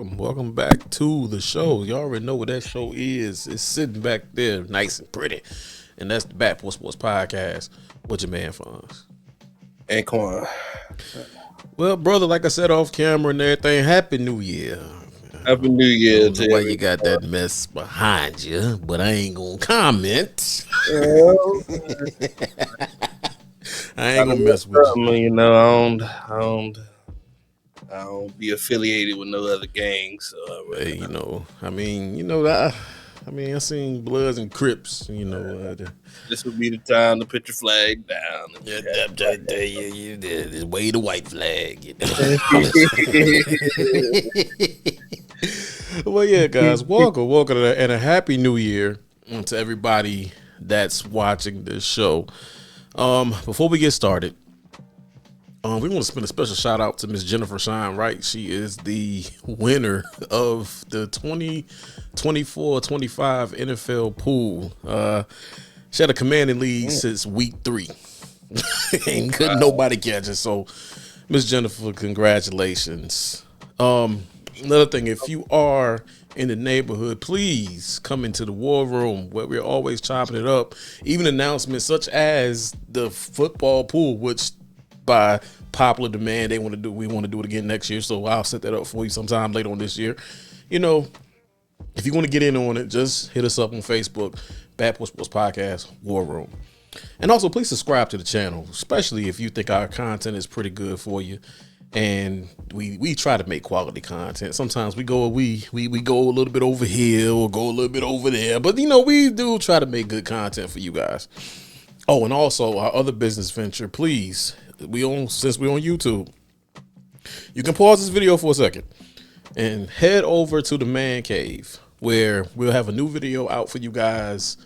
Welcome back to the show. You already know what that show is. It's sitting back there nice and pretty. And that's the Back Porch Sports Podcast with your man Fonz and Quan. Well, brother, like I said off camera and everything, Happy New Year. Happy New Year. I don't know why you got that mess behind you, but I ain't gonna comment. I ain't gonna mess with you. You know, I don't be affiliated with no other gangs. So Hey, I seen Bloods and Crips. This would be the time to put your flag down. Wave the white flag. Well, yeah, guys, welcome and a happy New Year to everybody that's watching this show. Before we get started, we want to spend a special shout out to Miss Jennifer Shine Wright. She is the winner of the 2024-25 NFL pool. She had a commanding lead since week 3. Ain't couldn't nobody catch it. So, Miss Jennifer, congratulations. Another thing, if you are in the neighborhood, please come into the war room where we're always chopping it up. Even announcements such as the football pool, which by popular demand we want to do it again next year. So I'll set that up for you sometime later on this year. If you want to get in on it, just hit us up on Facebook, Back Porch Sports Podcast, War Room. And also, please subscribe to the channel, especially if you think our content is pretty good for you. And we try to make quality content. Sometimes we go a little bit over here or go a little bit over there, but we do try to make good content for you guys. Oh, and also our other business venture, please. Since we're on YouTube, you can pause this video for a second and head over to the Man Cave, where we'll have a new video out for you guys.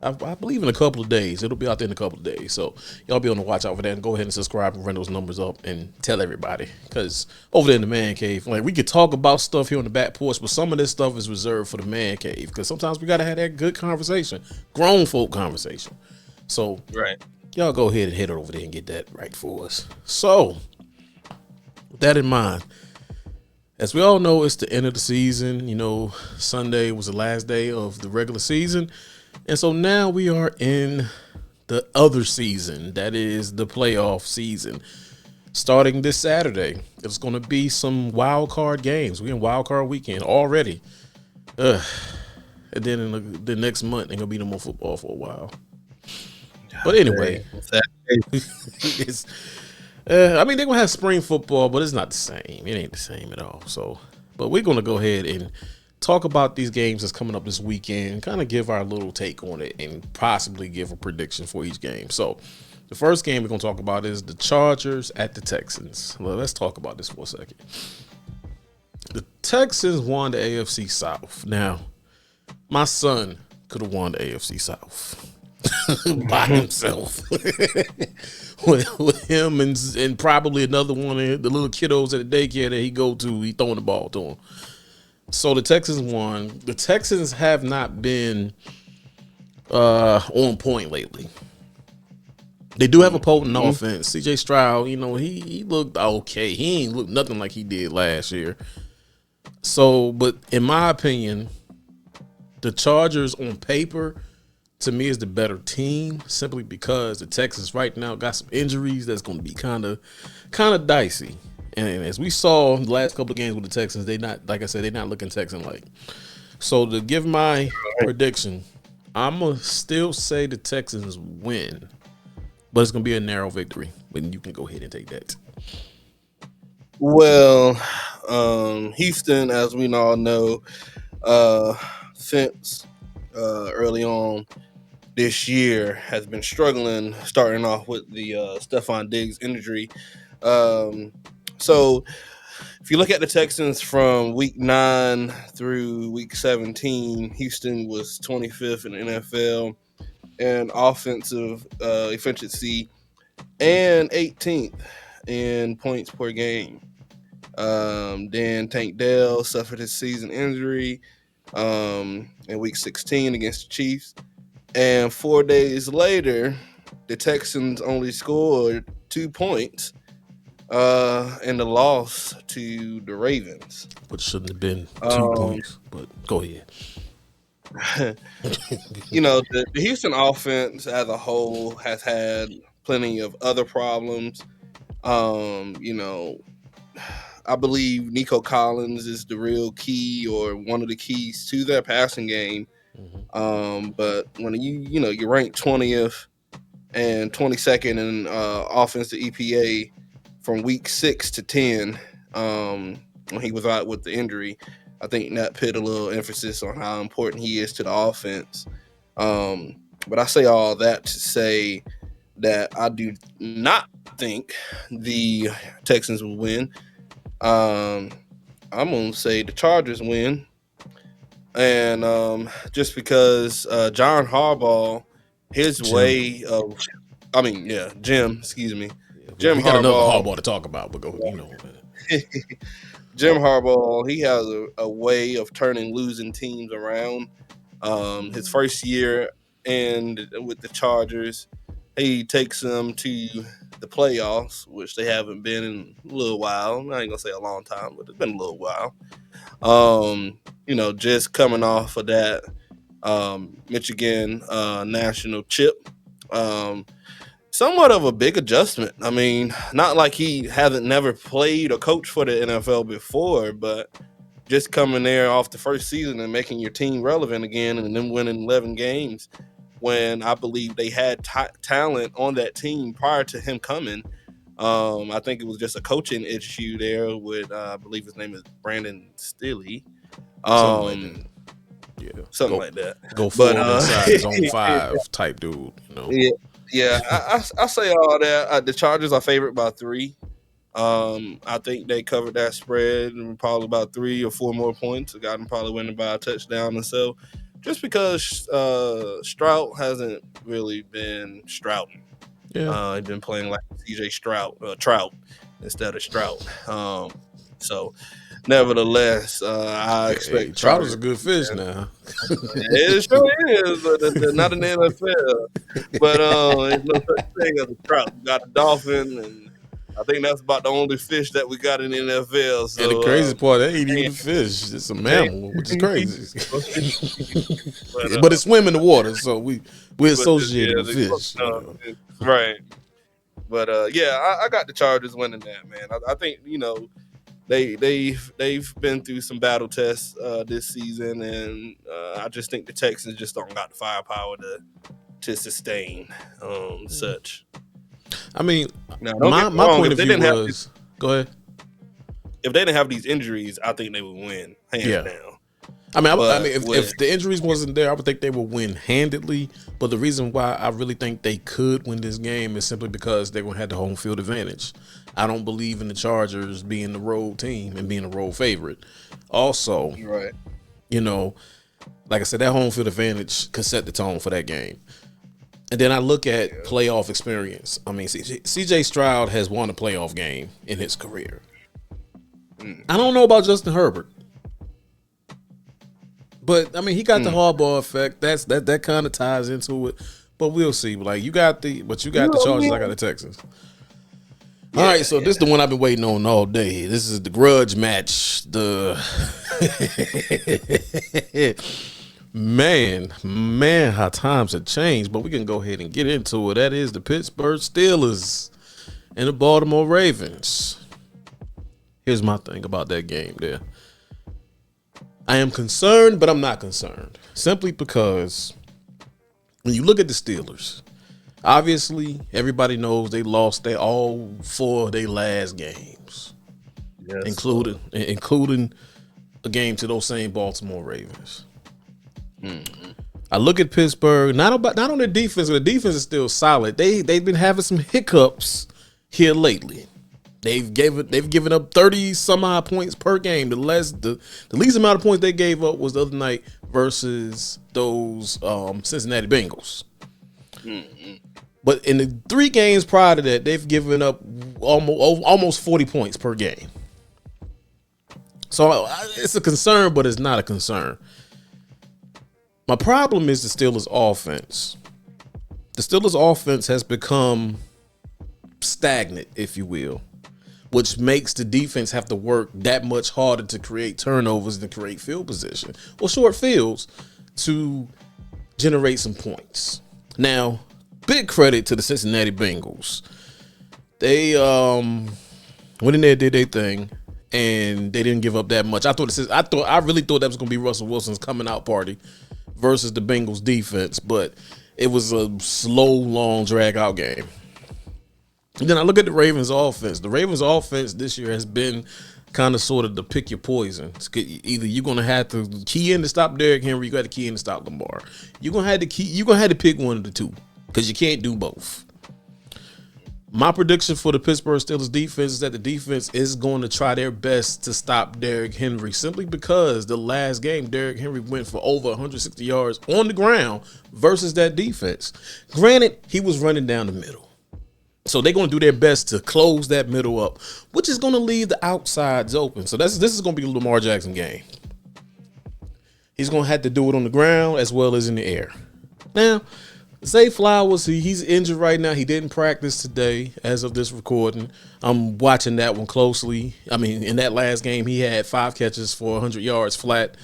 I believe in a couple of days. It'll be out there in a couple of days. So y'all be on the watch out for that, and go ahead and subscribe and run those numbers up and tell everybody. Because over there in the Man Cave, we could talk about stuff here on the back porch, but some of this stuff is reserved for the Man Cave. Because sometimes we got to have that good conversation, grown folk conversation. So right. Y'all go ahead and head over there and get that right for us. So with that in mind, as we all know, it's the end of the season. Sunday was the last day of the regular season. And so now we are in the other season, that is the playoff season. Starting this Saturday, there's going to be some wildcard games. We're in Wildcard Weekend already. And then in the next month, ain't going to be no more football for a while. But anyway, they're going to have spring football, but it's not the same. It ain't the same at all. So, but we're going to go ahead and talk about these games that's coming up this weekend, kind of give our little take on it, and possibly give a prediction for each game. So the first game we're going to talk about is the Chargers at the Texans. Well, let's talk about this for a second. The Texans won the AFC South. Now, my son could have won the AFC South by himself. with him and probably another one of the little kiddos at the daycare that he throwing the ball to him. So the Texans won. The Texans have not been on point lately. They do have a potent offense. CJ Stroud, he looked okay. He ain't looked nothing like he did last year. So, but in my opinion, the Chargers on paper, to me, is the better team, simply because the Texans right now got some injuries that's going to be kind of dicey. And as we saw the last couple of games with the Texans, they're not looking Texan-like. So to give my prediction, I'm going to still say the Texans win, but it's going to be a narrow victory. But you can go ahead and take that. Well, Houston, as we all know, since early on this year, has been struggling, starting off with the Stephon Diggs injury. So if you look at the Texans from week 9 through week 17, Houston was 25th in the NFL in offensive efficiency and 18th in points per game. Then Tank Dell suffered his season injury in week 16 against the Chiefs. And 4 days later, the Texans only scored 2 points in the loss to the Ravens. Which shouldn't have been 2 points, but go ahead. The Houston offense as a whole has had plenty of other problems. I believe Nico Collins is the real key or one of the keys to their passing game. But when you rank 20th and 22nd in offensive EPA from week 6 to 10, when he was out with the injury, I think that put a little emphasis on how important he is to the offense. But I say all that to say that I do not think the Texans will win. I'm going to say the Chargers win. And just because John Harbaugh, Jim, excuse me. Jim we got another Harbaugh. Harbaugh to talk about, but go, Jim Harbaugh, he has a way of turning losing teams around. His first year and with the Chargers, he takes them to the playoffs, which they haven't been in a little while. I ain't gonna say a long time, but it's been a little while. Just coming off of that Michigan national chip. Somewhat of a big adjustment. I mean, not like he hasn't never played or coached for the NFL before, but just coming there off the first season and making your team relevant again and then winning 11 games when I believe they had talent on that team prior to him coming. I think it was just a coaching issue there with, I believe his name is Brandon Staley. something like that. Go forward inside his own 5 type dude. Yeah, I say all that. The Chargers are favored by 3. I think they covered that spread and probably about 3 or 4 more points. I got them probably winning by a touchdown or so. Just because Stroud hasn't really been Strouting. Yeah. He's been playing like CJ Trout instead of Stroud. So nevertheless, I expect Trout is a good fish now. It sure is, but not in the NFL. But there's no such thing as a trout. We got a dolphin, and I think that's about the only fish that we got in the NFL. So, and the crazy part, they ain't even a fish; it's a mammal, which is crazy. But it swim in the water, so we associate it with fish. Right. But I got the Chargers winning that, man. I think they've been through some battle tests this season, and I just think the Texans just don't got the firepower to sustain such. I mean, my point of view was go ahead. If they didn't have these injuries, I think they would win hands down. I mean, if the injuries wasn't there, I would think they would win handedly. But the reason why I really think they could win this game is simply because they're going to have the home field advantage. I don't believe in the Chargers being the road team and being a road favorite. Also, right. Like I said, that home field advantage could set the tone for that game. And then I look at playoff experience. I mean, CJ Stroud has won a playoff game in his career. I don't know about Justin Herbert. But I mean, he got the Harbaugh effect. That kind of ties into it. But we'll see. Like you got the Chargers. I got the Texans. All right, so this is the one I've been waiting on all day. This is the grudge match. Man, how times have changed. But we can go ahead and get into it. That is the Pittsburgh Steelers and the Baltimore Ravens. Here's my thing about that game there. I am concerned, but I'm not concerned. Simply because when you look at the Steelers, obviously everybody knows they lost all 4 of their last games, including a game to those same Baltimore Ravens. I look at Pittsburgh, not on their defense. The defense is still solid. They've been having some hiccups here lately. They've given up 30 some odd points per game. The least amount of points they gave up was the other night versus those Cincinnati Bengals. But in the 3 games prior to that, they've given up almost 40 points per game. So it's a concern, but it's not a concern. My problem is the Steelers' offense. The Steelers' offense has become stagnant, if you will. which makes the defense have to work that much harder to create turnovers and create field position or short fields to generate some points. Now, big credit to the Cincinnati Bengals. They went in there, did their thing, and they didn't give up that much. I really thought that was going to be Russell Wilson's coming out party versus the Bengals defense, but it was a slow, long, drag out game. And then I look at the Ravens offense. The Ravens offense this year has been kind of sort of the pick your poison. Either you're going to have to key in to stop Derrick Henry, you got to key in to stop Lamar. You're going to have to pick one of the two because you can't do both. My prediction for the Pittsburgh Steelers defense is that the defense is going to try their best to stop Derrick Henry simply because the last game Derrick Henry went for over 160 yards on the ground versus that defense. Granted, he was running down the middle. So they're going to do their best to close that middle up, which is going to leave the outsides open. So this is going to be a Lamar Jackson game. He's going to have to do it on the ground as well as in the air. Now, Zay Flowers, he's injured right now. He didn't practice today as of this recording. I'm watching that one closely. I mean, in that last game, he had 5 catches for 100 yards flat.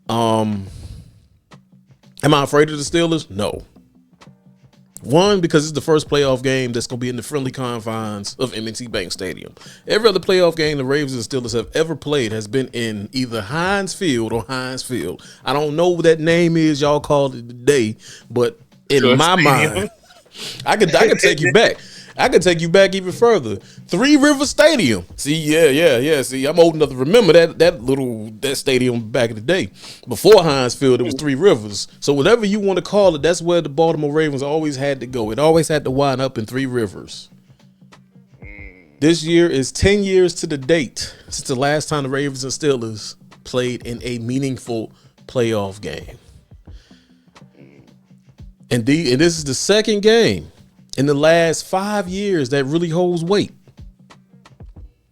Am I afraid of the Steelers? No. One, because it's the first playoff game that's going to be in the friendly confines of M&T Bank Stadium. Every other playoff game the Ravens and Steelers have ever played has been in either Heinz Field or Heinz Field. I don't know what that name is y'all called it today, but in my mind, I could take you back. I could take you back even further. 3 River Stadium. See, yeah. See, I'm old enough to remember that stadium back in the day. Before Heinz Field, it was 3 Rivers. So whatever you want to call it, that's where the Baltimore Ravens always had to go. It always had to wind up in 3 Rivers. This year is 10 years to the date since the last time the Ravens and Steelers played in a meaningful playoff game. And this is the second game in the last 5 years that really holds weight.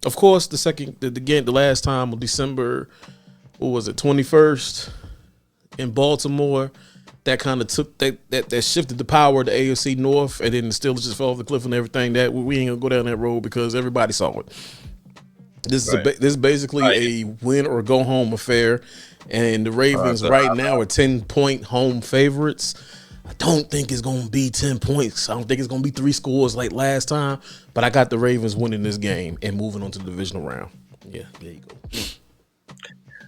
Of course, the last time on December, 21st in Baltimore, that kind of took that shifted the power of the AFC North, and then the Steelers just fell off the cliff and everything. That we ain't gonna go down that road because everybody saw it. This is basically a win or go home affair, and the Ravens right now are 10-point home favorites. I don't think it's going to be 10 points. I don't think it's going to be 3 scores like last time. But I got the Ravens winning this game and moving on to the divisional round. Yeah, there you go.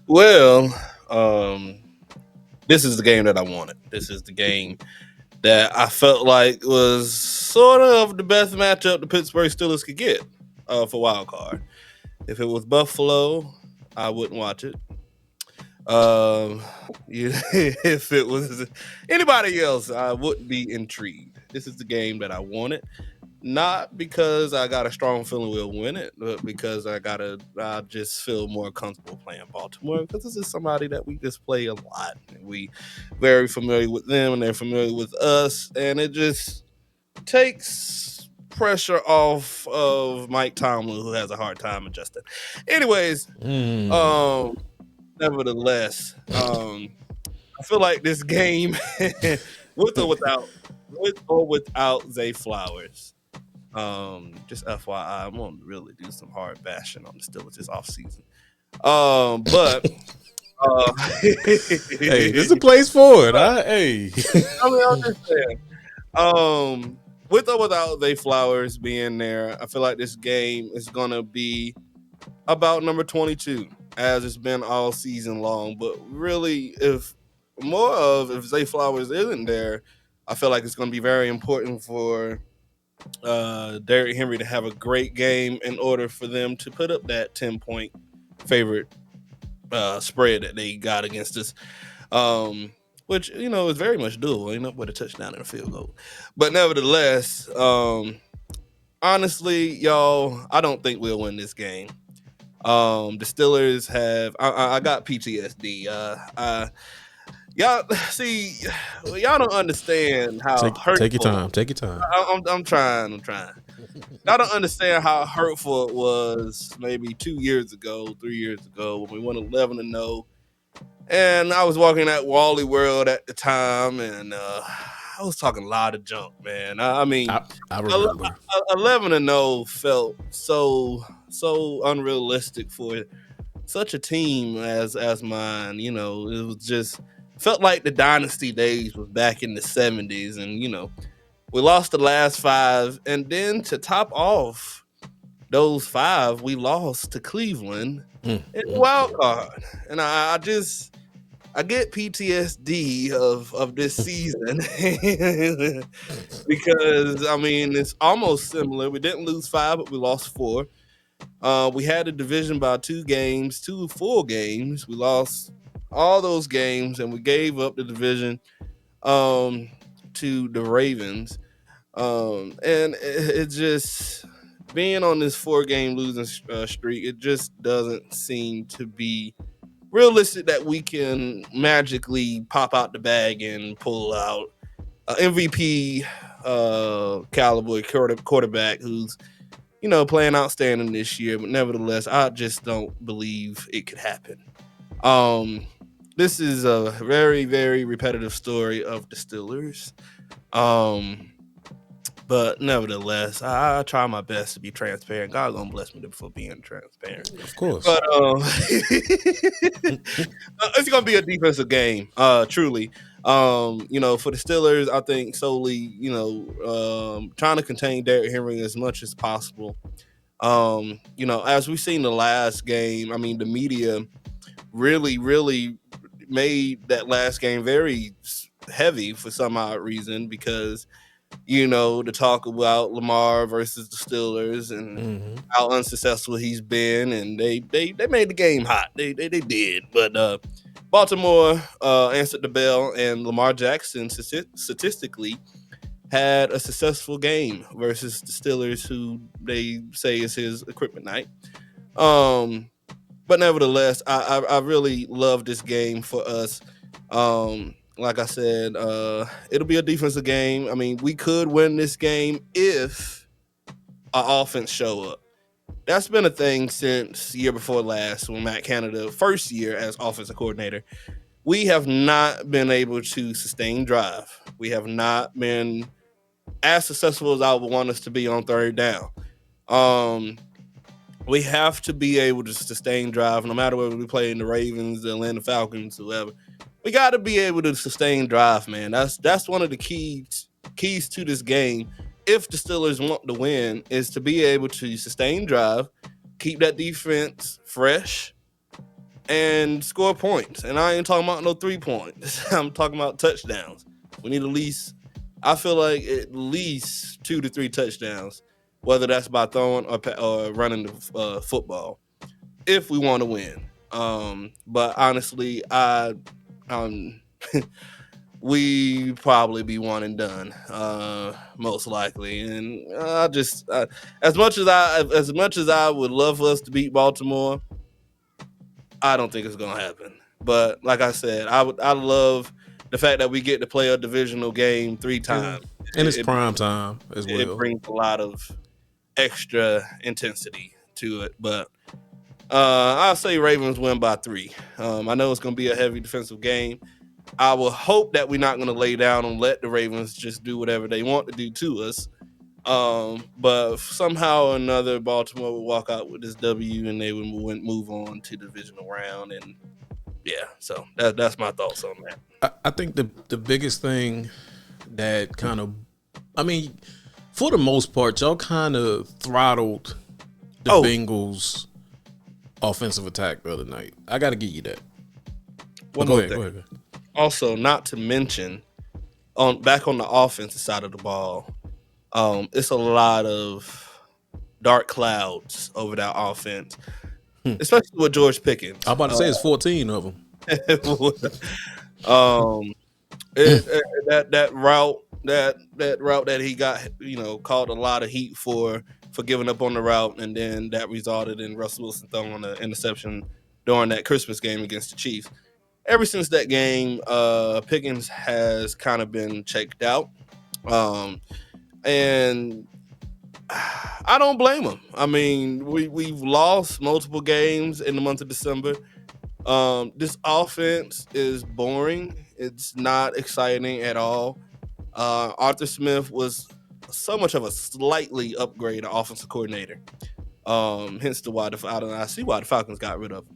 Well, this is the game that I wanted. This is the game that I felt like was sort of the best matchup the Pittsburgh Steelers could get for wild card. If it was Buffalo, I wouldn't watch it. If it was anybody else, I wouldn't be intrigued. This is the game that I wanted, not because I got a strong feeling we'll win it, but because I just feel more comfortable playing Baltimore because this is somebody that we just play a lot. And we very familiar with them and they're familiar with us, and it just takes pressure off of Mike Tomlin, who has a hard time adjusting. Anyways, nevertheless, I feel like this game, with or without Zay Flowers, just FYI, I'm gonna really do some hard bashing on the Steelers this offseason. But hey, there's a place for it. Hey, I mean, I'm just saying. With or without Zay Flowers being there, I feel like this game is gonna be about number 22. As it's been all season long. But really, if Zay Flowers isn't there, I feel like it's going to be very important for Derrick Henry to have a great game in order for them to put up that 10-point favorite spread that they got against us, which, is very much doable, with a touchdown and a field goal. But nevertheless, honestly, y'all, I don't think we'll win this game. The Steelers have. I got PTSD. Y'all see. Y'all don't understand how hurtful. Take your time. Take your time. I'm trying. Y'all don't understand how hurtful it was maybe 2 years ago, 3 years ago when we went 11-0, And I was walking at Wally World at the time, and I was talking a lot of junk, man. I mean, I remember 11-0 felt so unrealistic for such a team as mine. You know, it was just felt like the dynasty days was back in the 70s, and we lost the last 5, and then to top off those 5, we lost to Cleveland in the wild card, and I get PTSD of this season because I mean it's almost similar. We didn't lose 5, but we lost 4. We had the division by 2 full games. We lost all those games, and we gave up the division to the Ravens. And it just being on this 4-game losing streak, it just doesn't seem to be realistic that we can magically pop out the bag and pull out MVP caliber quarterback who's playing outstanding this year. But nevertheless, I just don't believe it could happen. This is a very, very repetitive story of the Steelers. But nevertheless, I try my best to be transparent. God gonna bless me for being transparent. of course. But it's gonna be a defensive game, truly. For the Steelers, I think solely, trying to contain Derrick Henry as much as possible. As we've seen the last game, I mean, the media really, really made that last game very heavy for some odd reason because the talk about Lamar versus the Steelers and how unsuccessful he's been, and they made the game hot. They did, but Baltimore answered the bell, and Lamar Jackson statistically had a successful game versus the Steelers, who they say is his equipment night. But nevertheless, I really love this game for us. Like I said, it'll be a defensive game. I mean, we could win this game if our offense show up. That's been a thing since year before last when Matt Canada, first year as offensive coordinator. We have not been able to sustain drive. We have not been as successful as I would want us to be on third down. We have to be able to sustain drive no matter whether we play in the Ravens, the Atlanta Falcons, whoever. We got to be able to sustain drive, man. That's one of the keys to this game. If the Steelers want to win, is to be able to sustain drive, keep that defense fresh, and score points. And I ain't talking about no 3 points. I'm talking about touchdowns. We need I feel like at least 2 to 3 touchdowns, whether that's by throwing or running the football, if we want to win. But honestly, we probably be one and done, most likely. And as much as I would love for us to beat Baltimore, I don't think it's gonna happen. But like I said, I love the fact that we get to play a divisional game 3 times, and it's prime time as well. It brings a lot of extra intensity to it, but I'll say Ravens win by 3. I know it's gonna be a heavy defensive game. I will hope that we're not going to lay down and let the Ravens just do whatever they want to do to us. But somehow or another, Baltimore would walk out with this W and they would move on to the divisional round. And yeah, so that's my thoughts on that. I think the biggest thing that kind of, I mean, for the most part, y'all kind of throttled the Bengals offensive attack the other night. I got to give you that. Go ahead. Also, not to mention, back on the offensive side of the ball, it's a lot of dark clouds over that offense, especially with George Pickens. I'm about to say it's 14 of them. That route that he got, called a lot of heat for giving up on the route, and then that resulted in Russell Wilson throwing an interception during that Christmas game against the Chiefs. Ever since that game, Pickens has kind of been checked out. And I don't blame him. I mean, we've lost multiple games in the month of December. This offense is boring. It's not exciting at all. Arthur Smith was so much of a slightly upgrade offensive coordinator. Hence the why I see why the Falcons got rid of him.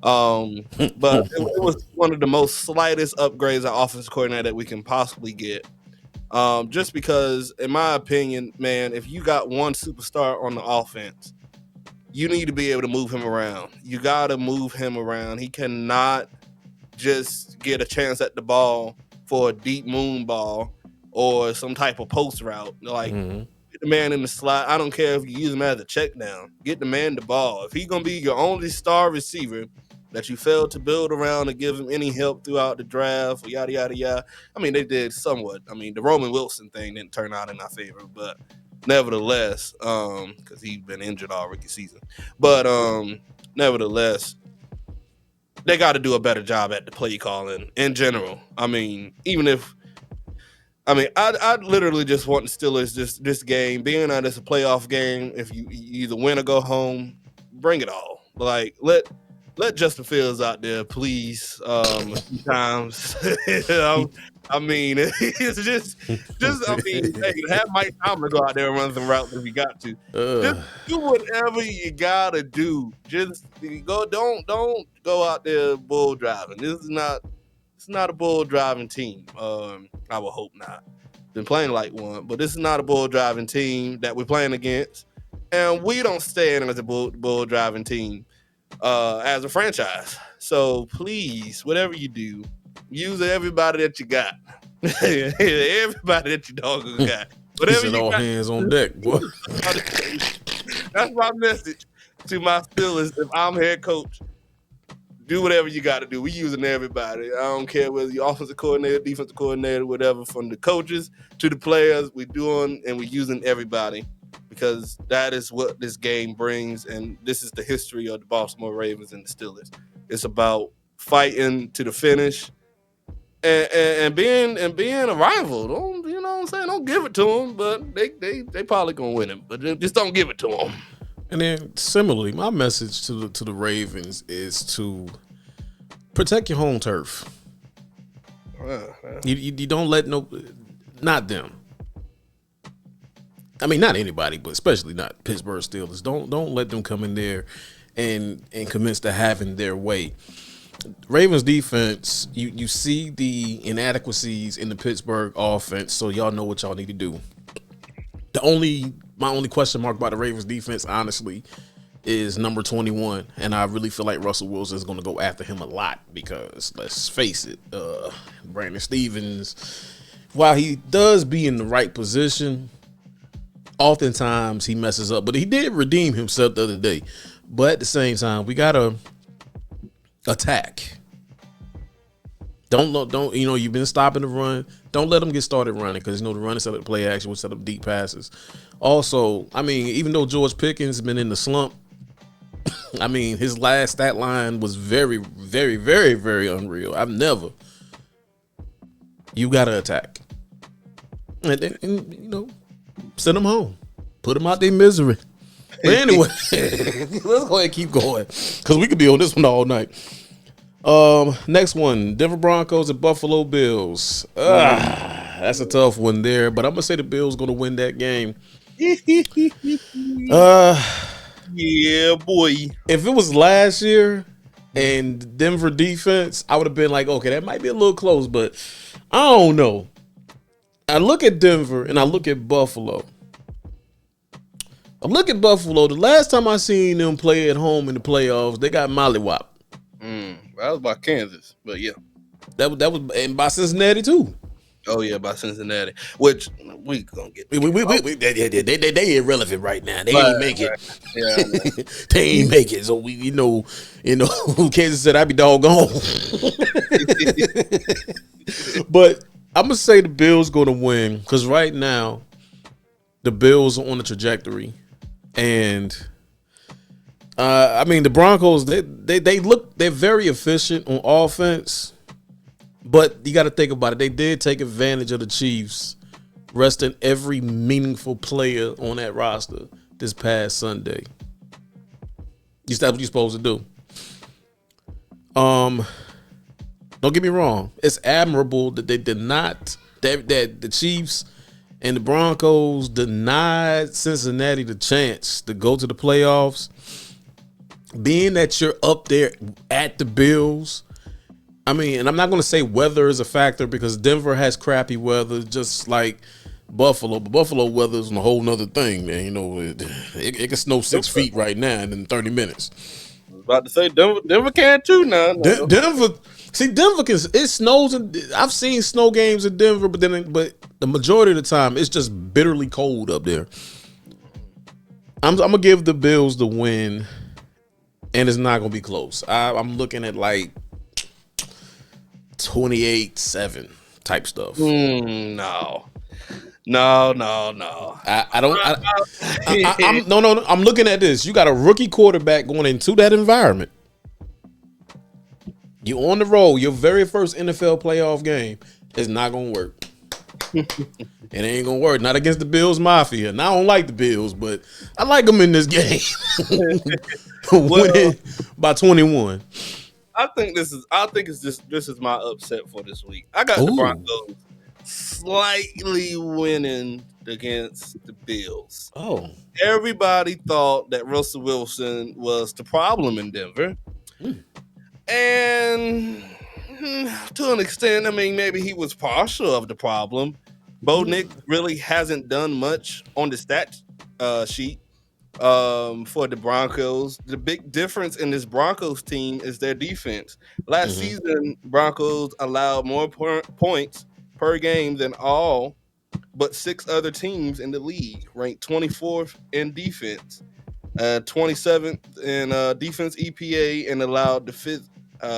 But it was one of the most slightest upgrades at offensive coordinator that we can possibly get. Just because, in my opinion, man, if you got one superstar on the offense, you need to be able to move him around. You got to move him around. He cannot just get a chance at the ball for a deep moon ball or some type of post route. Like, get the man in the slot. I don't care if you use him as a check down. Get the man the ball. If he's going to be your only star receiver that you failed to build around and give him any help throughout the draft, or yada, yada, yada. I mean, they did somewhat. I mean, the Roman Wilson thing didn't turn out in our favor, but nevertheless, because he'd been injured all rookie season. But nevertheless, they got to do a better job at the play calling in general. I mean, I literally just want the Steelers this game, being that it's a playoff game. If you either win or go home, bring it all. Like let Justin Fields out there, please. A few times. I mean, it's just. I mean, hey, have Mike Tomlin go out there and run some routes if you got to. Just do whatever you gotta do. Just go. Don't go out there bull driving. It's not a bull driving team. I would hope not. Been playing like one, but this is not a bull driving team that we're playing against, and we don't stand as a bull driving team. As a franchise. So please, whatever you do, use everybody that you got. Everybody that you dog got. Whatever you all got. Hands on deck, boy. That's my message to my Steelers. If I'm head coach, do whatever you got to do. We using everybody. I don't care whether you're offensive coordinator, defensive coordinator, whatever, from the coaches to the players. We're doing and we're using everybody. Because that is what this game brings, and this is the history of the Baltimore Ravens and the Steelers. It's about fighting to the finish and being a rival. Don't, you know what I'm saying? Don't give it to them, but they probably gonna win it. But just don't give it to them. And then similarly, my message to the Ravens is to protect your home turf. You don't let not them. I mean, not anybody, but especially not Pittsburgh Steelers. Don't let them come in there and commence to having their way. Ravens defense, you see the inadequacies in the Pittsburgh offense, so y'all know what y'all need to do. My only question mark about the Ravens defense, honestly, is number 21, and I really feel like Russell Wilson is going to go after him a lot because, let's face it, Brandon Stevens, while he does be in the right position, oftentimes he messes up, but he did redeem himself the other day. But at the same time, we gotta attack. Don't you've been stopping the run. Don't let them get started running because the run is set up play action, will set up deep passes. Also, I mean, even though George Pickens has been in the slump, I mean, his last stat line was very, very, very, very unreal. You gotta attack, and send them home. Put them out their misery. But anyway, let's go ahead and keep going because we could be on this one all night. Next one, Denver Broncos and Buffalo Bills. That's a tough one there, but I'm going to say the Bills going to win that game. Yeah, boy. If it was last year and Denver defense, I would have been like, okay, that might be a little close, but I don't know. I look at Denver and I look at Buffalo. The last time I seen them play at home in the playoffs, they got mollywopped. That was by Kansas, but yeah. That was and by Cincinnati too. Oh yeah, by Cincinnati, which we gonna get. They irrelevant right now. They ain't make it. Yeah, they ain't make it. So we, Kansas said I'd be doggone. But I'm gonna say the Bills gonna win because right now the Bills are on the trajectory, and I mean the Broncos they're very efficient on offense, but you got to think about it. They did take advantage of the Chiefs resting every meaningful player on that roster this past Sunday. That's what you're supposed to do. Don't get me wrong. It's admirable that they did not that the Chiefs and the Broncos denied Cincinnati the chance to go to the playoffs. Being that you're up there at the Bills, I mean, and I'm not going to say weather is a factor because Denver has crappy weather, just like Buffalo. But Buffalo weather is a whole nother thing, man. You know, it can snow 6 feet right now in 30 minutes. I was about to say Denver can too now. Denver can. It snows. I've seen snow games in Denver, but the majority of the time it's just bitterly cold up there. I'm gonna give the Bills the win, and it's not gonna be close. I'm looking at like 28-7 type stuff. No. I don't. No. I'm looking at this. You got a rookie quarterback going into that environment. You on the road. Your very first NFL playoff game is not gonna work. It ain't gonna work. Not against the Bills Mafia. And I don't like the Bills, but I like them in this game. Winning by 21. I think this is my upset for this week. I got the Broncos slightly winning against the Bills. Oh. Everybody thought that Russell Wilson was the problem in Denver. And to an extent, I mean, maybe he was partial of the problem. Bo Nick really hasn't done much on the stat sheet for the Broncos. The big difference in this Broncos team is their defense. Last season, Broncos allowed more points per game than all but 6 other teams in the league, ranked 24th in defense, 27th in defense EPA, and allowed the 5th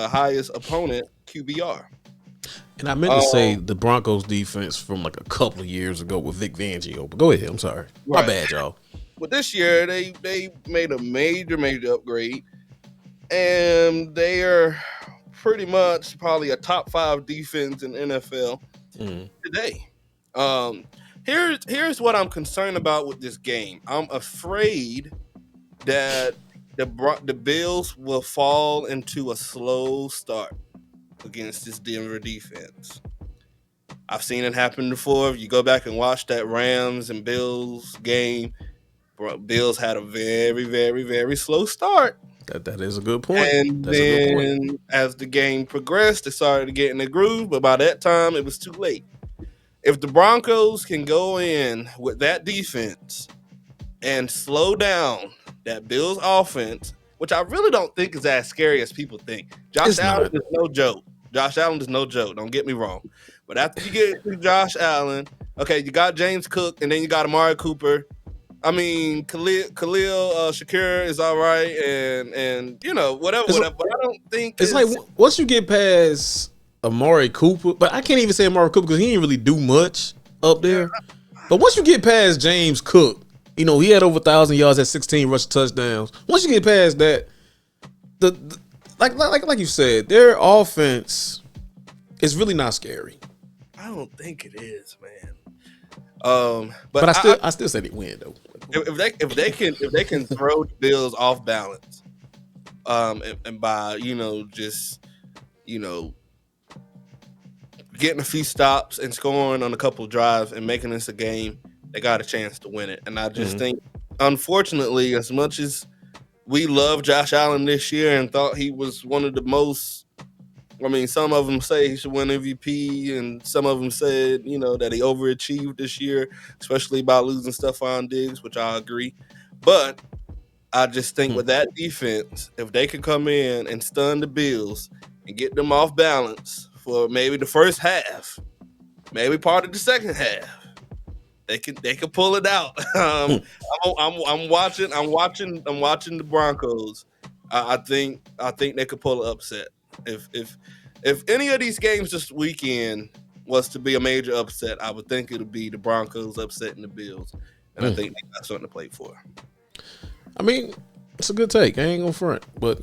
highest opponent QBR. And I meant to say the Broncos defense from like a couple of years ago with Vic Fangio, but go ahead. I'm sorry. Right. My bad, y'all. But this year they made a major upgrade, and they are pretty much probably a top 5 defense in NFL today. Here's what I'm concerned about with this game. I'm afraid that the Bills will fall into a slow start against this Denver defense. I've seen it happen before. If you go back and watch that Rams and Bills game, Bills had a very, very, very slow start. That is a good point. And That's then a good point. As the game progressed, they started to get in the groove, but by that time, it was too late. If the Broncos can go in with that defense and slow down that Bills offense, which I really don't think is as scary as people think. Josh Allen is no joke. Don't get me wrong. But after you get to Josh Allen, okay, you got James Cook, and then you got Amari Cooper. I mean, Khalil Shakir is all right, and you know, whatever. But I don't think it's like once you get past Amari Cooper, but I can't even say Amari Cooper because he didn't really do much up there. But once you get past James Cook, you know, he had over 1,000 yards at 16 rush touchdowns. Once you get past that, like you said, their offense is really not scary. I don't think it is, man. But I still say they win though. If they can throw the Bills off balance, and by just getting a few stops and scoring on a couple of drives and making this a game, they got a chance to win it. And I just think, unfortunately, as much as we love Josh Allen this year and thought he was one of the most, I mean, some of them say he should win MVP, and some of them said, that he overachieved this year, especially by losing Stephon Diggs, which I agree. But I just think with that defense, if they can come in and stun the Bills and get them off balance for maybe the first half, maybe part of the second half, they can pull it out. I'm watching the Broncos. I think they could pull an upset. If any of these games this weekend was to be a major upset, I would think it would be the Broncos upsetting the Bills, and I think they got something to play for. I mean, it's a good take. I ain't gonna front, but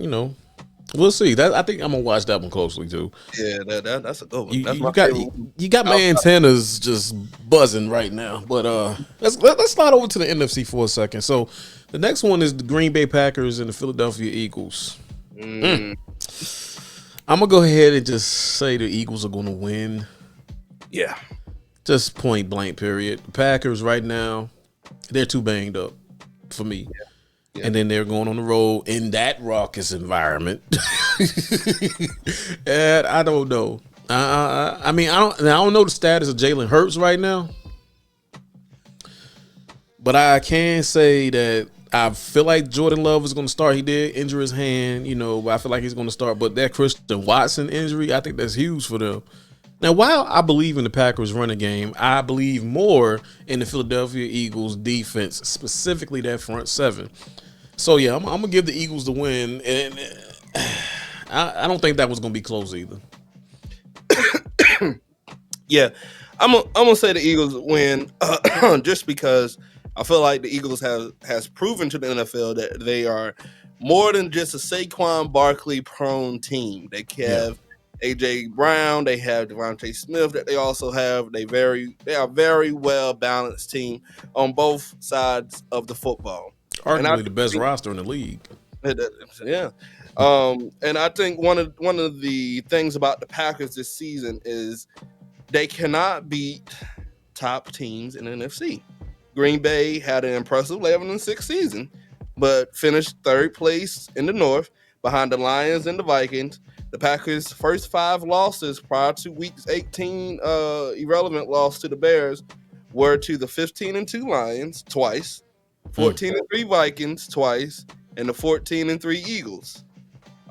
we'll see. I think I'm gonna watch that one closely too. Yeah, that's a good one. You got my antennas just buzzing right now. But let's slide over to the NFC for a second. So the next one is the Green Bay Packers and the Philadelphia Eagles. I'm gonna go ahead and just say the Eagles are gonna win. Yeah. Just point blank, period. The Packers right now, they're too banged up for me. Yeah. And then they're going on the road in that raucous environment. And I don't know. I mean, I don't know the status of Jalen Hurts right now. But I can say that I feel like Jordan Love is going to start. He did injure his hand, but I feel like he's going to start. But that Christian Watson injury, I think that's huge for them. Now, while I believe in the Packers running game, I believe more in the Philadelphia Eagles defense, specifically that front seven. So, yeah, I'm going to give the Eagles the win. And I don't think that was going to be close either. Yeah, I'm gonna say the Eagles win just because I feel like the Eagles has proven to the NFL that they are more than just a Saquon Barkley prone team. They have AJ Brown, they have Devontae Smith that they also have. They are very well balanced team on both sides of the football. Arguably the best roster in the league. Yeah. And I think one of the things about the Packers this season is they cannot beat top teams in the NFC. Green Bay had an impressive 11-6 season, but finished third place in the North behind the Lions and the Vikings. The Packers' first 5 losses prior to Week 18 irrelevant loss to the Bears were to the 15-2 Lions twice, 14-3 Vikings twice, and the 14-3 Eagles.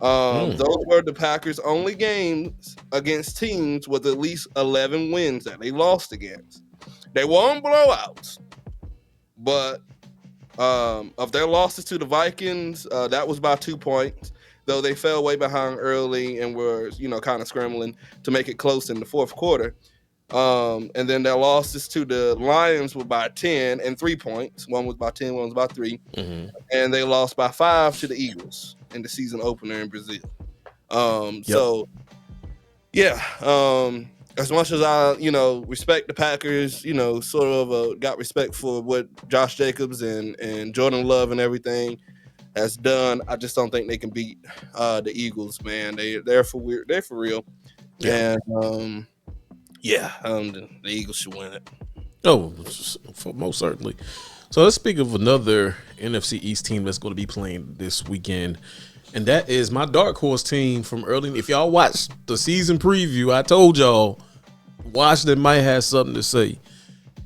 Those were the Packers' only games against teams with at least 11 wins that they lost against. They won blowouts, but of their losses to the Vikings, that was by 2 points, though they fell way behind early and were, kind of scrambling to make it close in the fourth quarter. And then their losses to the Lions were by 10 and 3 points. One was by 10, one was by 3. Mm-hmm. And they lost by 5 to the Eagles in the season opener in Brazil. So, yeah, as much as I, respect the Packers, sort of got respect for what Josh Jacobs and Jordan Love and everything has done, I just don't think they can beat the Eagles, man. They're for real. Yeah. And, the Eagles should win it. Oh, most certainly. So let's speak of another NFC East team that's going to be playing this weekend, and that is my dark horse team from early. If y'all watched the season preview, I told y'all Washington might have something to say,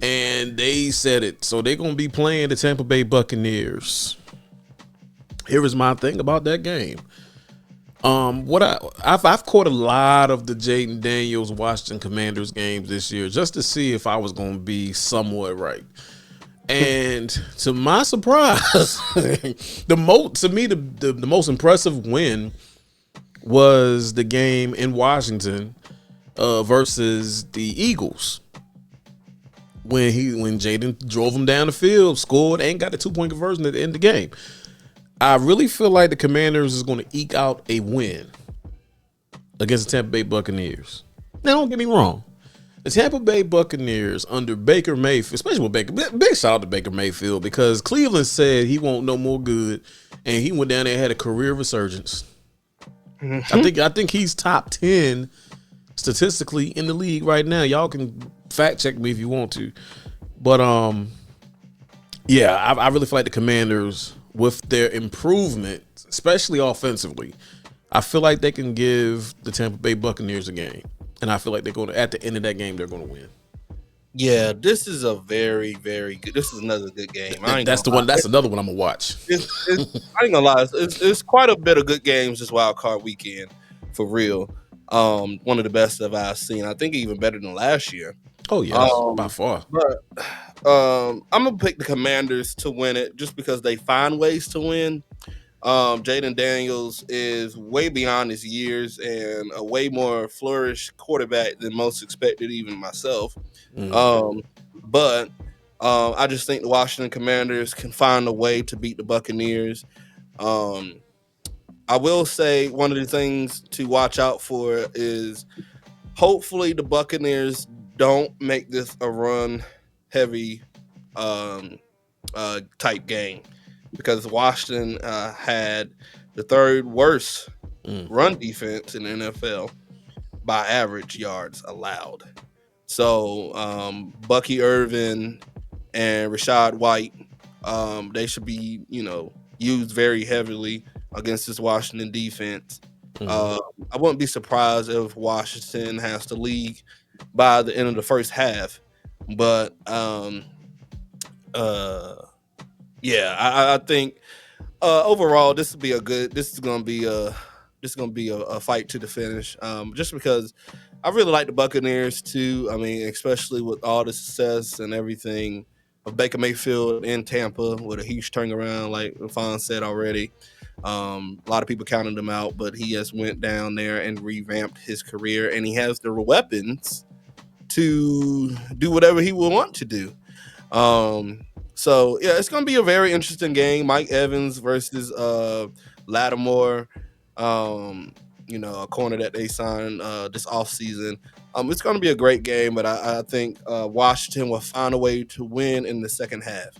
and they said it. So they're going to be playing the Tampa Bay Buccaneers. Here is my thing about that game. I've caught a lot of the Jaden Daniels Washington Commanders games this year just to see if I was going to be somewhat right. And to my surprise, the most impressive win was the game in Washington versus the Eagles. When Jaden drove him down the field, scored, and got the 2-point conversion at the end of the game. I really feel like the Commanders is going to eke out a win against the Tampa Bay Buccaneers. Now, don't get me wrong. The Tampa Bay Buccaneers under Baker Mayfield, especially with Baker, big shout out to Baker Mayfield because Cleveland said he won't no more good, and he went down there and had a career resurgence. Mm-hmm. I think he's top 10 statistically in the league right now. Y'all can fact check me if you want to, but I really feel like the Commanders, with their improvement, especially offensively, I feel like they can give the Tampa Bay Buccaneers a game. And I feel like they're going to, at the end of that game, they're going to win. Yeah, this is a very, very good. This is another good game. That's another one I'm gonna watch. I ain't gonna lie. It's quite a bit of good games this Wildcard Weekend, for real. One of the best that I've seen. I think even better than last year. Oh yeah, by far. But I'm gonna pick the Commanders to win it just because they find ways to win. Jaden Daniels is way beyond his years and a way more flourished quarterback than most expected, even myself. But I just think the Washington Commanders can find a way to beat the Buccaneers. I will say one of the things to watch out for is hopefully the Buccaneers don't make this a run-heavy type game, because Washington had the third worst run defense in the NFL by average yards allowed. So Bucky Irvin and Rashad White, they should be, used very heavily against this Washington defense. I wouldn't be surprised if Washington has to lead by the end of the first half. But I think overall this is going to be a fight to the finish. Just because I really like the Buccaneers too. I mean, especially with all the success and everything of Baker Mayfield in Tampa with a huge turnaround, like Fonz said already. A lot of people counted him out, but he has went down there and revamped his career, and he has the weapons to do whatever he will want to do. So yeah, it's gonna be a very interesting game. Mike Evans versus Lattimore, a corner that they signed this offseason. It's gonna be a great game, but I think Washington will find a way to win in the second half.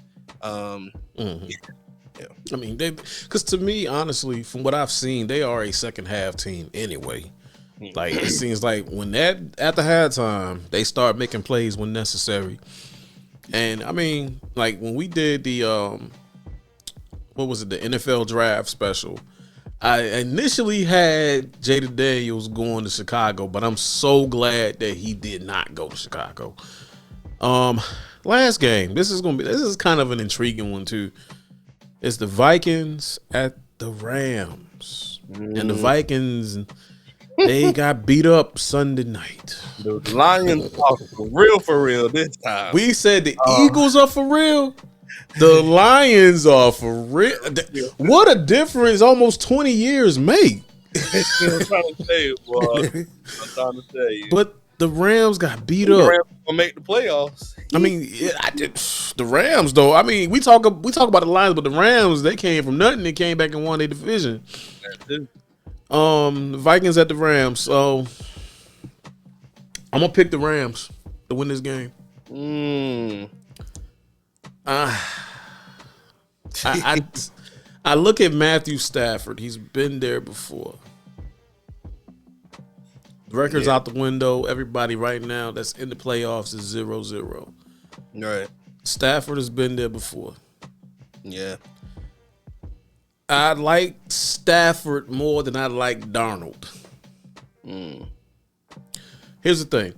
Yeah. I mean, because to me, honestly, from what I've seen, they are a second half team anyway. Like, it seems like at the halftime, they start making plays when necessary. And I mean, like when we did the the NFL draft special, I initially had Jaden Daniels going to Chicago, but I'm so glad that he did not go to Chicago. Last game, this is kind of an intriguing one too. It's the Vikings at the Rams. And the Vikings, they got beat up Sunday night. The Lions are for real this time. We said the Eagles are for real. The Lions are for real. What a difference almost 20 years make. I'm trying to tell you, boy. But the Rams got beat up. The Rams gonna make the playoffs. I mean, the Rams though. I mean, we talk about the Lions, but the Rams, they came from nothing. They came back and won their division. The Vikings at the Rams. So I'm gonna pick the Rams to win this game. I look at Matthew Stafford. He's been there before. The record's out the window. Everybody right now that's in the playoffs is 0-0. Right. Stafford has been there before. Yeah. I like Stafford more than I like Darnold. Here's the thing.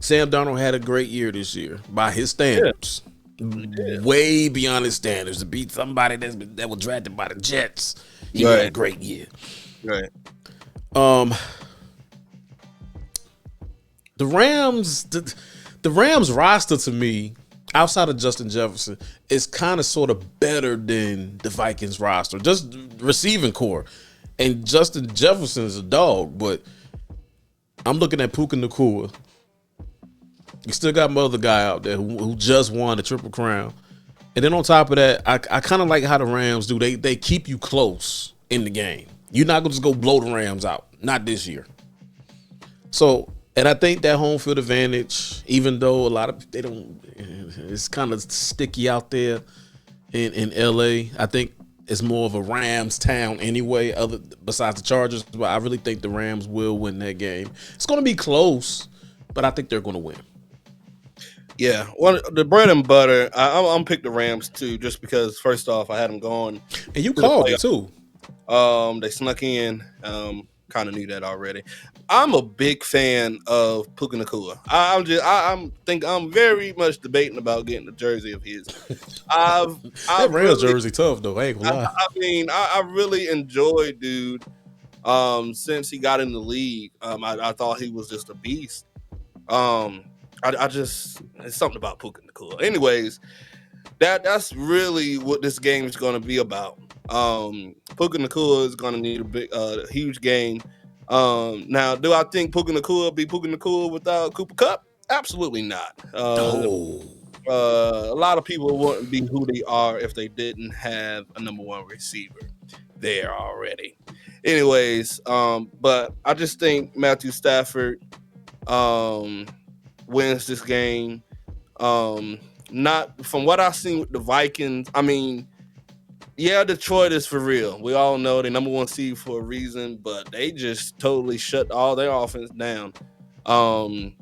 Sam Darnold had a great year this year by his standards. Yeah. Way beyond his standards. To beat somebody that was drafted by the Jets. He had a great year. Right. The Rams roster to me, outside of Justin Jefferson, is kind of sort of better than the Vikings roster. Just receiving core. And Justin Jefferson is a dog, but I'm looking at Puka Nacua. You still got my other guy out there who just won the Triple Crown. And then on top of that, I kind of like how the Rams do. They keep you close in the game. You're not going to just go blow the Rams out. Not this year. So, and I think that home field advantage, even though a lot of they don't, it's kind of sticky out there in LA. I think it's more of a Rams town anyway, besides the Chargers. But I really think the Rams will win that game. It's going to be close, but I think they're going to win. Yeah, well, the bread and butter, I'm pick the Rams too, just because first off, I had them going. And you called it too. They snuck in. Kind of knew that already. I'm a big fan of Puka Nacua. I'm very much debating about getting a jersey of his. That Rams jersey tough though. I ain't gonna lie. I mean, I really enjoy dude. Since he got in the league, I thought he was just a beast. It's something about Puka Nacua. Anyways, that's really what this game is going to be about. Puka Nacua is going to need a huge game. Now, do I think Puka Nacua be Puka Nacua without Cooper Kupp? Absolutely not. A lot of people wouldn't be who they are if they didn't have a number one receiver there already. Anyways, but I just think Matthew Stafford wins this game. Not from what I've seen with the Vikings. I mean, Yeah, Detroit is for real. We all know they number one seed for a reason, but they just totally shut all their offense down. Um,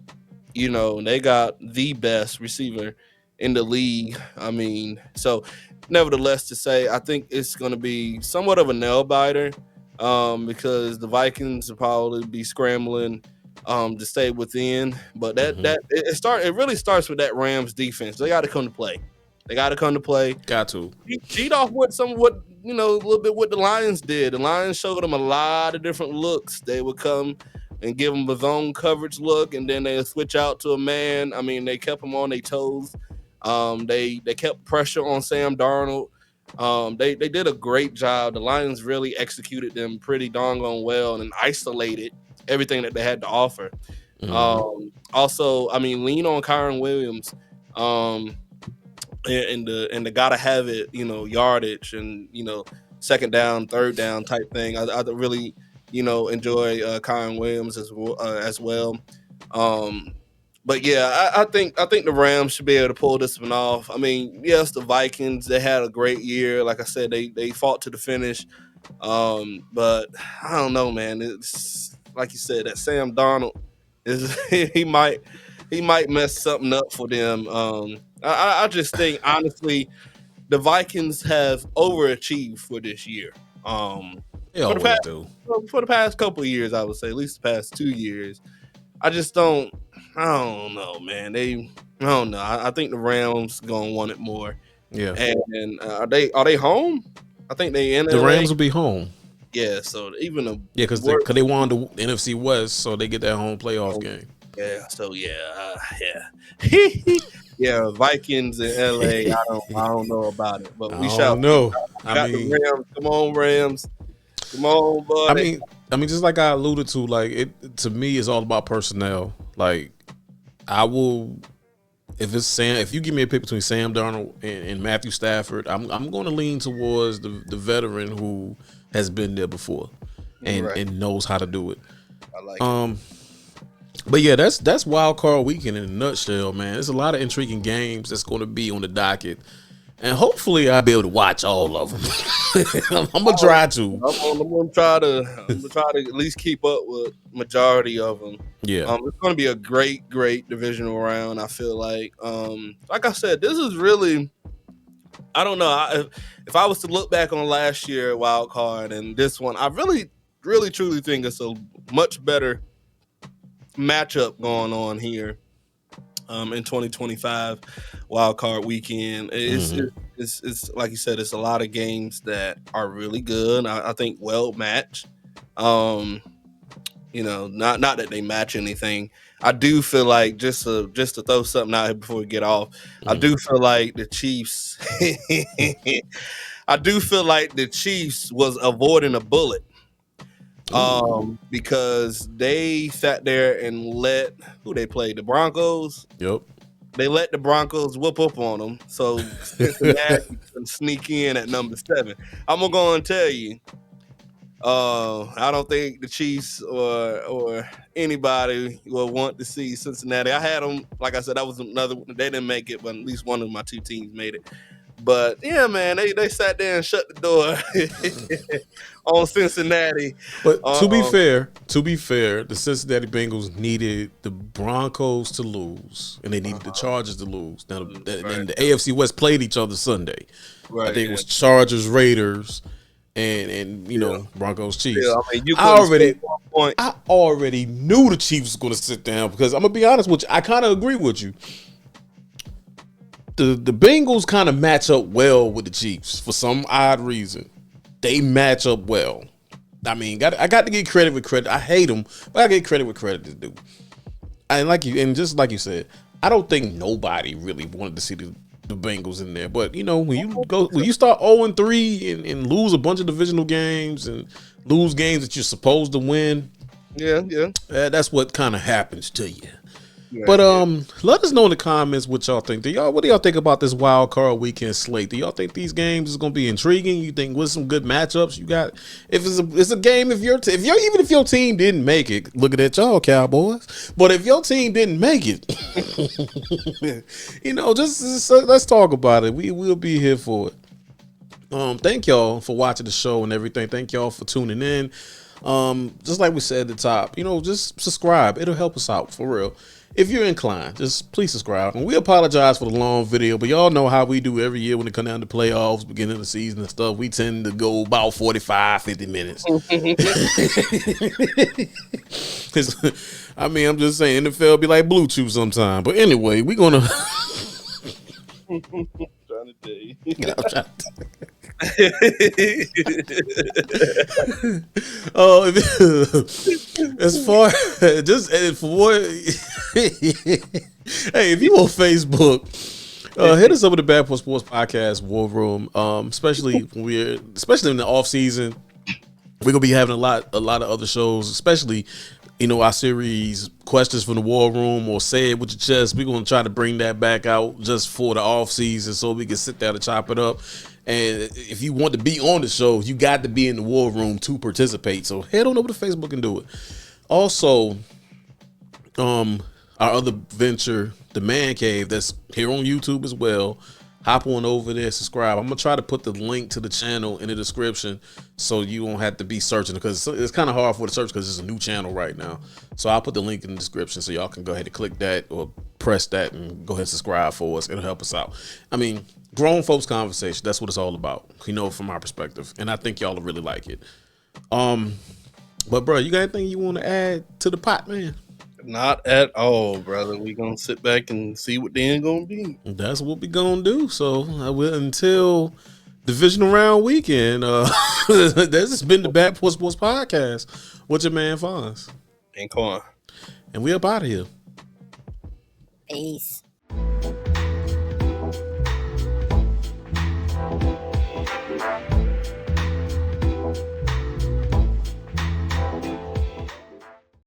they got the best receiver in the league. I mean, so nevertheless to say, I think it's going to be somewhat of a nail biter because the Vikings will probably be scrambling to stay within. But it really starts with that Rams defense. They got to come to play. They got to come to play. Got to Cheat off with a little bit what the Lions did. The Lions showed them a lot of different looks. They would come and give them a zone coverage look, and then they switch out to a man. I mean, they kept them on their toes. They kept pressure on Sam Darnold. They did a great job. The Lions really executed them pretty doggone well and isolated everything that they had to offer. Also, I mean, lean on Kyron Williams. And the gotta have it, yardage and second down, third down type thing. I really enjoy Kyron Williams as well. But yeah, I think the Rams should be able to pull this one off. I mean, yes, the Vikings, they had a great year. Like I said, they fought to the finish. But I don't know, man. It's like you said, that Sam Darnold is he might mess something up for them. I just think, honestly, the Vikings have overachieved for this year. they always do. For the past couple of years, I would say, at least the past 2 years. I don't know, man. I don't know. I think the Rams gonna want it more. Yeah. And are they home? I think they in The LA. Rams will be home. Yeah, so even because they won the NFC West, so they get that home playoff game. Yeah, so yeah. Yeah, Vikings in LA. I don't know about it, but we shall know. I mean, the Rams. Come on, Rams. Come on, buddy. I mean, just like I alluded to, like to me, it's all about personnel. Like I will, if you give me a pick between Sam Darnold and Matthew Stafford, I'm going to lean towards the veteran who has been there before and knows how to do it. I like it. But yeah, that's Wildcard Weekend in a nutshell, man. There's a lot of intriguing games that's going to be on the docket, and hopefully I'll be able to watch all of them. I'm gonna try to. I'm gonna try to at least keep up with majority of them. Yeah, it's gonna be a great divisional round. I feel like I said, this is really. I don't know. If I was to look back on last year wild card and this one, I really truly think it's a much better matchup going on here in 2025 Wildcard Weekend. It's like you said, it's a lot of games that are really good. I think well matched. Not that they match anything. I do feel like just to throw something out here before we get off, I do feel like the Chiefs was avoiding a bullet. Because they sat there and let they played the Broncos. Yep. They let the Broncos whoop up on them. So Cincinnati can sneak in at number 7. I'm gonna go and tell you. I don't think the Chiefs or anybody will want to see Cincinnati. I had them, like I said, that was another. They didn't make it, but at least one of my 2 teams made it. But yeah, man, they sat there and shut the door on Cincinnati. But to be fair, the Cincinnati Bengals needed the Broncos to lose, and they needed the Chargers to lose. Now, and the AFC West played each other Sunday. Right, I think it was Chargers, Raiders, and Broncos, Chiefs. Yeah, I mean, I already knew the Chiefs was going to sit down because I'm gonna be honest with you. I kind of agree with you. The Bengals kind of match up well with the Chiefs for some odd reason. They match up well. I mean, I got to get credit with credit. I hate them, but I get credit with credit is due. And just like you said, I don't think nobody really wanted to see the Bengals in there. But when you start 0-3 and lose a bunch of divisional games and lose games that you're supposed to win, that's what kind of happens to you. Yeah, but let us know in the comments what y'all think. What do y'all think about this Wild Card Weekend slate? Do y'all think these games is gonna be intriguing? You think with some good matchups you got? If it's a game, if your team didn't make it, looking at y'all Cowboys. But if your team didn't make it, just let's talk about it. We'll be here for it. Thank y'all for watching the show and everything. Thank y'all for tuning in. Just like we said at the top, just subscribe. It'll help us out for real. If you're inclined, just please subscribe. And we apologize for the long video, but y'all know how we do every year when it come down to playoffs, beginning of the season and stuff. We tend to go about 45, 50 minutes. Cause, I'm just saying, NFL be like Blue Chew sometime. But anyway, we're going to... Trying to tell you. As far just for what, hey, if you on Facebook, hit us up with the Back Porch Sports Podcast War Room. Especially in the off season, we're gonna be having a lot of other shows, especially our series Questions from the War Room or Say It With Your Chest. We're gonna try to bring that back out just for the off season so we can sit down and chop it up. And if you want to be on the show, you got to be in the war room to participate. So head on over to Facebook and do it. Also, our other venture, the Man Cave, that's here on YouTube as well. Hop on over there, subscribe. I'm gonna try to put the link to the channel in the description so you won't have to be searching, because it's kind of hard for the search because it's a new channel right now. So I'll put the link in the description so y'all can go ahead and click that or press that and go ahead and subscribe for us. It'll help us out. Grown folks conversation, that's what it's all about, from our perspective. And I think y'all will really like it. But bro, you got anything you want to add to the pot, man? Not at all, brother. We gonna sit back and see what the end gonna be. That's what we gonna do. So until divisional round weekend, this has been the Back Porch Sports Podcast with your man Fonz and Quan, and we up out of here. Peace.